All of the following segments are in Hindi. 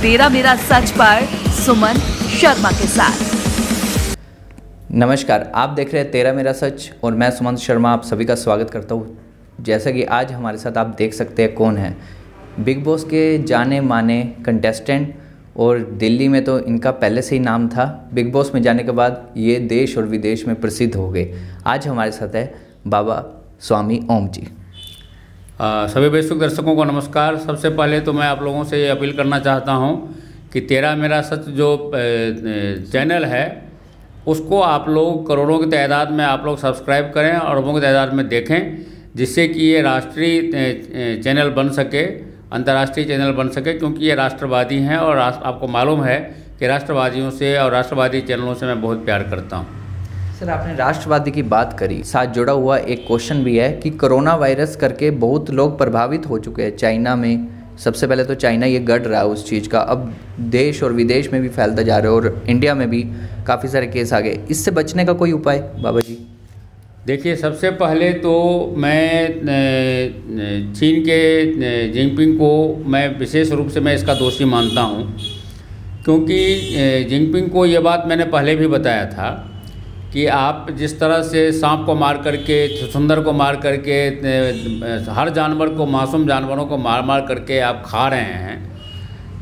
तेरा मेरा सच पर सुमन शर्मा के साथ। नमस्कार, आप देख रहे हैं तेरा मेरा सच और मैं सुमन शर्मा आप सभी का स्वागत करता हूँ। जैसा कि आज हमारे साथ आप देख सकते हैं कौन है, बिग बॉस के जाने माने कंटेस्टेंट, और दिल्ली में तो इनका पहले से ही नाम था। बिग बॉस में जाने के बाद ये देश और विदेश में प्रसिद्ध हो गए। आज हमारे साथ है बाबा स्वामी ओम जी। सभी वैश्विक दर्शकों को नमस्कार। सबसे पहले तो मैं आप लोगों से ये अपील करना चाहता हूँ कि तेरा मेरा सच जो चैनल है उसको आप लोग करोड़ों की तादाद में आप लोग सब्सक्राइब करें और अरबों की तादाद में देखें, जिससे कि ये राष्ट्रीय चैनल बन सके, अंतर्राष्ट्रीय चैनल बन सके, क्योंकि ये राष्ट्रवादी हैं और आपको मालूम है कि राष्ट्रवादियों से और राष्ट्रवादी चैनलों से मैं बहुत प्यार करता हूँ। सर, आपने राष्ट्रवादी की बात करी, साथ जुड़ा हुआ एक क्वेश्चन भी है कि कोरोना वायरस करके बहुत लोग प्रभावित हो चुके हैं। चाइना में सबसे पहले तो चाइना ये गढ़ रहा है उस चीज़ का, अब देश और विदेश में भी फैलता जा रहा है और इंडिया में भी काफ़ी सारे केस आ गए। इससे बचने का कोई उपाय बाबा जी? देखिए, सबसे पहले तो मैं चीन के जिनपिंग को मैं विशेष रूप से मैं इसका दोषी मानता हूँ, क्योंकि जिनपिंग को ये बात मैंने पहले भी बताया था कि आप जिस तरह से सांप को मार करके, सुंदर को मार करके, हर जानवर को, मासूम जानवरों को मार मार करके आप खा रहे हैं,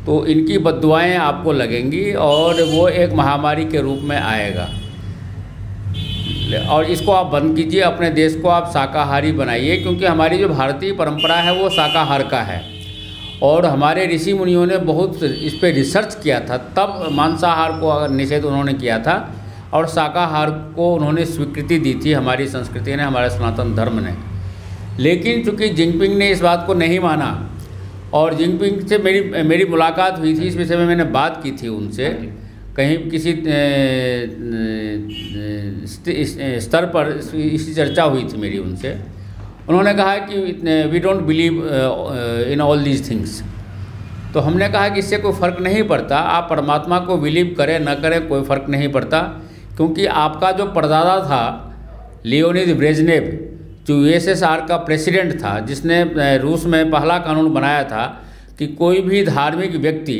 तो इनकी बद्दुआएं आपको लगेंगी और वो एक महामारी के रूप में आएगा। और इसको आप बंद कीजिए, अपने देश को आप शाकाहारी बनाइए, क्योंकि हमारी जो भारतीय परंपरा है वो शाकाहार का है और हमारे ऋषि मुनियों ने बहुत इस पर रिसर्च किया था, तब मांसाहार को निषेध उन्होंने किया था और शाकाहार को उन्होंने स्वीकृति दी थी हमारी संस्कृति ने, हमारे सनातन धर्म ने। लेकिन चूंकि जिनपिंग ने इस बात को नहीं माना और जिनपिंग से मेरी मुलाकात हुई थी, इस विषय में मैंने बात की थी उनसे, कहीं किसी स्तर पर इसकी चर्चा हुई थी मेरी उनसे। उन्होंने कहा कि we don't believe in all these things. तो हमने कहा कि इससे कोई फ़र्क नहीं पड़ता, आप परमात्मा को बिलीव करें न करें कोई फ़र्क नहीं पड़ता, क्योंकि आपका जो परदादा था लियोनिद ब्रेजनेव, जो यूएसएसआर का प्रेसिडेंट था, जिसने रूस में पहला कानून बनाया था कि कोई भी धार्मिक व्यक्ति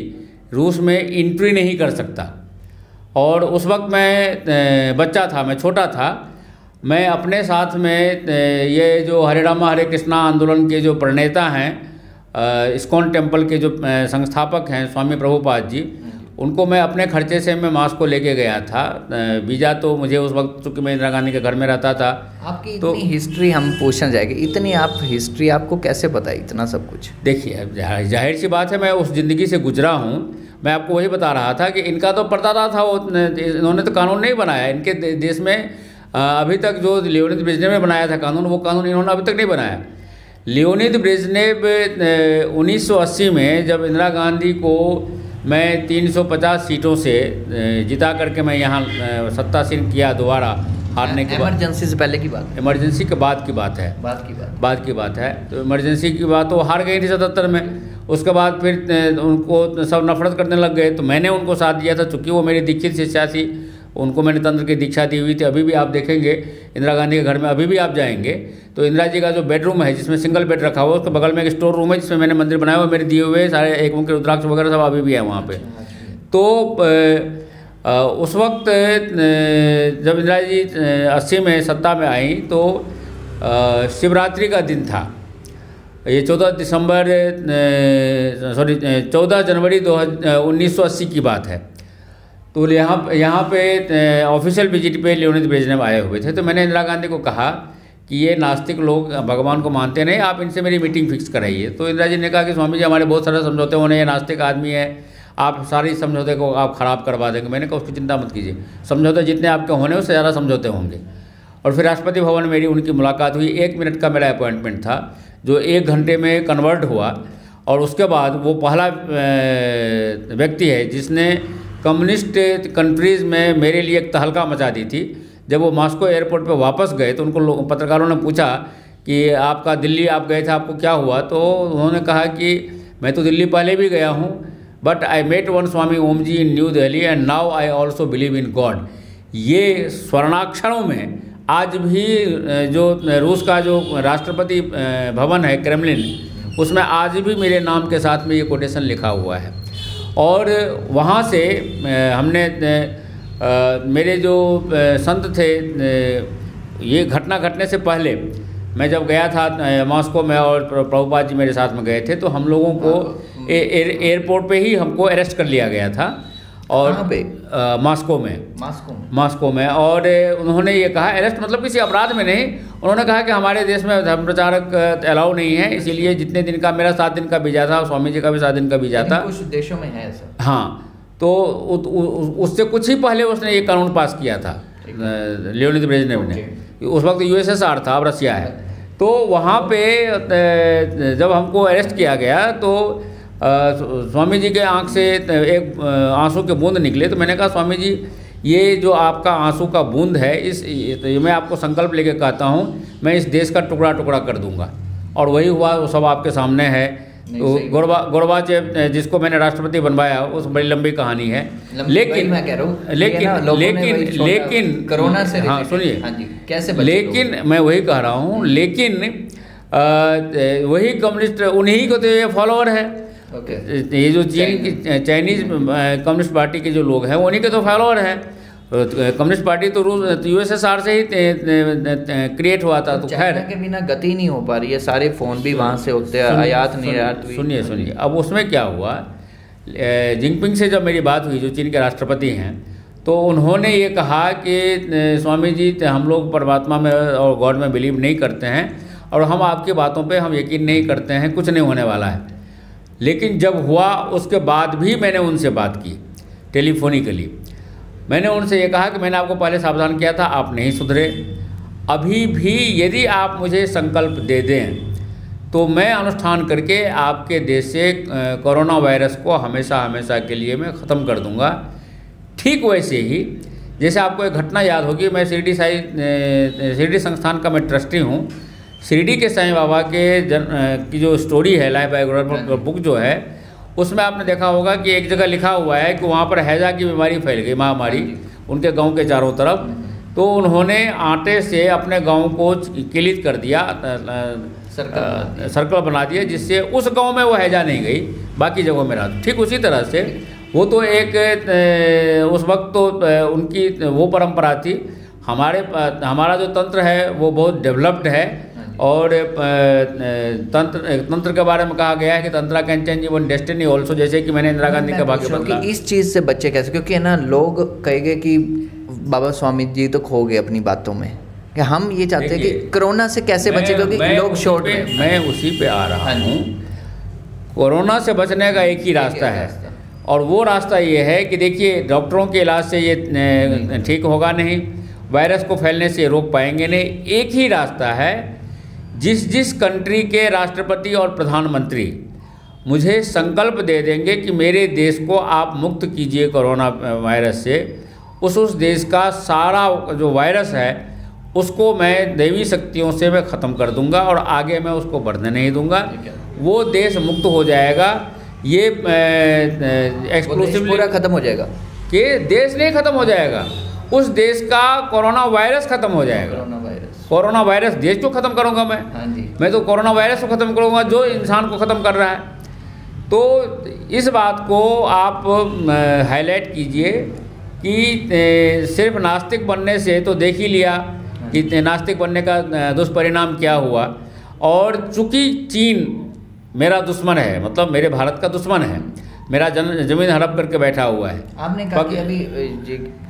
रूस में एंट्री नहीं कर सकता। और उस वक्त मैं बच्चा था, मैं छोटा था, मैं अपने साथ में ये जो हरे रामा हरे कृष्णा आंदोलन के जो प्रणेता हैं, इस्कॉन टेम्पल के जो संस्थापक हैं स्वामी प्रभुपाद जी, उनको मैं अपने खर्चे से मैं मास्क को लेके गया था। वीज़ा तो मुझे उस वक्त, चूँकि मैं इंदिरा गांधी के घर में रहता था। आपकी इतनी हिस्ट्री हम पूछना चाहेंगे, इतनी आप हिस्ट्री आपको कैसे पता है इतना सब कुछ? देखिए, जाहिर सी बात है, मैं उस ज़िंदगी से गुजरा हूँ। मैं आपको वही बता रहा था कि इनका तो परदादा था, वो इन्होंने तो कानून नहीं बनाया। इनके देश में अभी तक जो लियोनिद ब्रेजनेव ने बनाया था कानून, वो कानून इन्होंने अभी तक नहीं बनाया। लियोनिद ब्रेजनेव 1980 में जब इंदिरा गांधी को मैं 350 सीटों से जिता करके मैं यहाँ सत्तासीन किया दोबारा हारने के बाद। इमरजेंसी से पहले की बात? इमरजेंसी के बाद की बात है। बाद की बात है। तो इमरजेंसी की बात, वो हार गई थी 77 में। उसके बाद फिर उनको सब नफरत करने लग गए, तो मैंने उनको साथ दिया था, चूँकि वो मेरी दीक्षित शिष्या थी, उनको मैंने तंत्र की दीक्षा दी हुई थी। अभी भी आप देखेंगे इंदिरा गांधी के घर में, अभी भी आप जाएंगे तो इंदिरा जी का जो बेडरूम है, जिसमें सिंगल बेड रखा हुआ है, उसके बगल में एक स्टोर रूम है जिसमें मैंने मंदिर बनाया हुआ, मेरे दिए हुए सारे एक मुख्य रुद्राक्ष वगैरह सब अभी भी है वहाँ पे। तो उस वक्त जब इंदिरा जी 80 में सत्ता में आई तो शिवरात्रि का दिन था। ये 14 जनवरी 1980 की बात है। तो यहाँ पे ऑफिशियल विजिट पे लियोनिद ब्रेजनेव आए हुए थे। तो मैंने इंदिरा गांधी को कहा कि ये नास्तिक लोग भगवान को मानते नहीं, आप इनसे मेरी मीटिंग फिक्स कराइए। तो इंदिरा जी ने कहा कि स्वामी जी, हमारे बहुत सारे समझौते होने, ये नास्तिक आदमी है, आप सारी समझौते को आप ख़राब करवा देंगे। मैंने कहा उसकी चिंता मत कीजिए, समझौते जितने आपके होने उससे ज़्यादा समझौते होंगे। और फिर राष्ट्रपति भवन में मेरी उनकी मुलाकात हुई। 1 मिनट का मेरा अपॉइंटमेंट था, जो 1 घंटे में कन्वर्ट हुआ। और उसके बाद वो पहला व्यक्ति है जिसने कम्युनिस्ट कंट्रीज़ में मेरे लिए एक तहलका मचा दी थी। जब वो मॉस्को एयरपोर्ट पे वापस गए तो उनको पत्रकारों ने पूछा कि आपका दिल्ली आप गए थे, आपको क्या हुआ? तो उन्होंने कहा कि मैं तो दिल्ली पहले भी गया हूँ, but I met one Swami Om ji in New Delhi and now I also believe in God. ये स्वर्णाक्षरों में आज भी जो रूस का जो राष्ट्रपति भवन है, क्रेमलिन, उसमें आज भी मेरे नाम के साथ में ये कोटेशन लिखा हुआ है। और वहाँ से हमने मेरे जो संत थे, ये घटना घटने से पहले मैं जब गया था मॉस्को में और प्रभुपाद जी मेरे साथ में गए थे, तो हम लोगों को एयरपोर्ट पे ही हमको अरेस्ट कर लिया गया था। और मॉस्को में और उन्होंने ये कहा, अरेस्ट मतलब किसी अपराध में नहीं, उन्होंने कहा कि हमारे देश में धर्म प्रचारक अलाउ नहीं है, इसीलिए जितने दिन का, मेरा 7 दिन का वीज़ा था, स्वामी जी का भी 7 दिन का वीज़ा था। कुछ देशों में है ऐसा। हाँ, तो उससे कुछ ही पहले उसने ये कानून पास किया था लियोनिद ब्रेजनेव ने। उस वक्त USSR था, अब रसिया है। तो वहाँ पे जब हमको अरेस्ट किया गया तो स्वामी जी के आंख से एक आंसू के बूंद निकले। तो मैंने कहा, स्वामी जी ये जो आपका आंसू का बूंद है, मैं आपको संकल्प लेके कहता हूँ, मैं इस देश का टुकड़ा टुकड़ा कर दूंगा। और वही हुआ, वो सब आपके सामने है। तो गोरबाचेव जिसको मैंने राष्ट्रपति बनवाया, उस बड़ी लंबी कहानी है। लेकिन मैं कह रहा हूँ, लेकिन कोरोना से, हाँ सुनिए, कैसे, लेकिन मैं वही कह रहा हूँ, लेकिन वही कम्युनिस्ट, उन्हीं को तो ये फॉलोअर है। ये जो चाइनीज कम्युनिस्ट पार्टी के जो लोग हैं, उन्हीं के तो फॉलोअर हैं। कम्युनिस्ट पार्टी तो USSR से ही क्रिएट हुआ था। तो खैर के बिना गति नहीं हो पा रही है, सारे फ़ोन भी वहाँ से होते हैं, आयात निर्यात भी। सुनिए, अब उसमें क्या हुआ, जिनपिंग से जब मेरी बात हुई, जो चीन के राष्ट्रपति हैं, तो उन्होंने ये कहा कि स्वामी जी, हम लोग परमात्मा में और गॉड में बिलीव नहीं करते हैं, और हम आपकी बातों पे हम यकीन नहीं करते हैं, कुछ नहीं होने वाला है। लेकिन जब हुआ, उसके बाद भी मैंने उनसे बात की टेलीफोनिकली। मैंने उनसे ये कहा कि मैंने आपको पहले सावधान किया था, आप नहीं सुधरे। अभी भी यदि आप मुझे संकल्प दे दें तो मैं अनुष्ठान करके आपके देश से कोरोना वायरस को हमेशा हमेशा के लिए मैं ख़त्म कर दूंगा। ठीक वैसे ही जैसे आपको एक घटना याद होगी, मैं शिरडी संस्थान का मैं ट्रस्टी हूँ। शिरडी के साईं बाबा के की जो स्टोरी है, लाइफ बायोग्राफी बुक जो है, उसमें आपने देखा होगा कि एक जगह लिखा हुआ है कि वहाँ पर हैजा की बीमारी फैल गई, महामारी, उनके गांव के चारों तरफ। तो उन्होंने आटे से अपने गांव को किलित कर दिया, सर्कल बना दिया, जिससे उस गांव में वो हैजा नहीं गई, बाकी जगहों में रहा। ठीक उसी तरह से वो तो एक उस वक्त तो उनकी वो परंपरा थी। हमारा जो तंत्र है वो बहुत डेवलप्ड है, और तंत्र के बारे में कहा गया है कि tantra can change even destiny also, जैसे कि मैंने इंदिरा गांधी का भाग्य बदला। इस चीज़ से बच्चे कैसे, क्योंकि है ना, लोग कहेंगे कि बाबा स्वामी जी तो खो गए अपनी बातों में, कि हम ये चाहते हैं कि कोरोना से कैसे बचे, क्योंकि लोग शॉर्ट में। मैं उसी पे आ रहा हूँ। कोरोना से बचने का एक ही रास्ता है, और वो रास्ता ये है कि देखिए, डॉक्टरों के इलाज से ये ठीक होगा नहीं, वायरस को फैलने से रोक पाएंगे नहीं। एक ही रास्ता है, जिस कंट्री के राष्ट्रपति और प्रधानमंत्री मुझे संकल्प दे देंगे कि मेरे देश को आप मुक्त कीजिए कोरोना वायरस से, उस देश का सारा जो वायरस है उसको मैं दैवी शक्तियों से मैं ख़त्म कर दूंगा, और आगे मैं उसको बढ़ने नहीं दूंगा। वो देश मुक्त हो जाएगा। ये एक्सक्लूसिव पूरा ख़त्म हो जाएगा, कि देश नहीं ख़त्म हो जाएगा, उस देश का कोरोना वायरस ख़त्म हो जाएगा। कोरोना वायरस देश को ख़त्म करूंगा मैं। हाँ जी। मैं तो कोरोना वायरस को ख़त्म करूंगा जो इंसान को ख़त्म कर रहा है। तो इस बात को आप हाईलाइट कीजिए कि सिर्फ नास्तिक बनने से तो देख ही लिया कि नास्तिक बनने का दुष्परिणाम क्या हुआ। और चूँकि चीन मेरा दुश्मन है, मतलब मेरे भारत का दुश्मन है, मेरा जमीन हड़प करके बैठा हुआ है। आपने कहा कि अभी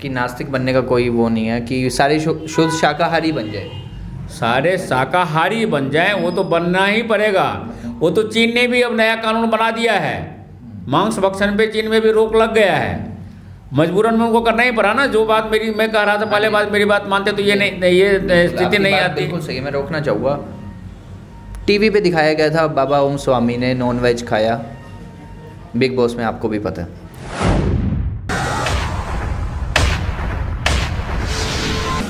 कि नास्तिक बनने का कोई वो नहीं है, कि सारे शुद्ध शाकाहारी बन जाए, सारे शाकाहारी बन जाएं, वो तो बनना ही पड़ेगा। वो तो चीन ने भी अब नया कानून बना दिया है, मांस भक्षण पे चीन में भी रोक लग गया है। मजबूरन में उनको करना ही पड़ा ना। जो बात मैं कह रहा था पहले, बात मेरी बात मानते तो ये नहीं, ये स्थिति नहीं आती। बिल्कुल सही, मैं रोकना चाहूँगा। टीवी पे दिखाया गया था बाबा ओम स्वामी ने नॉन वेज खाया, बिग बॉस में आपको भी पता है।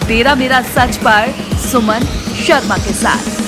तेरा मेरा सच पर सुमन शर्मा के साथ।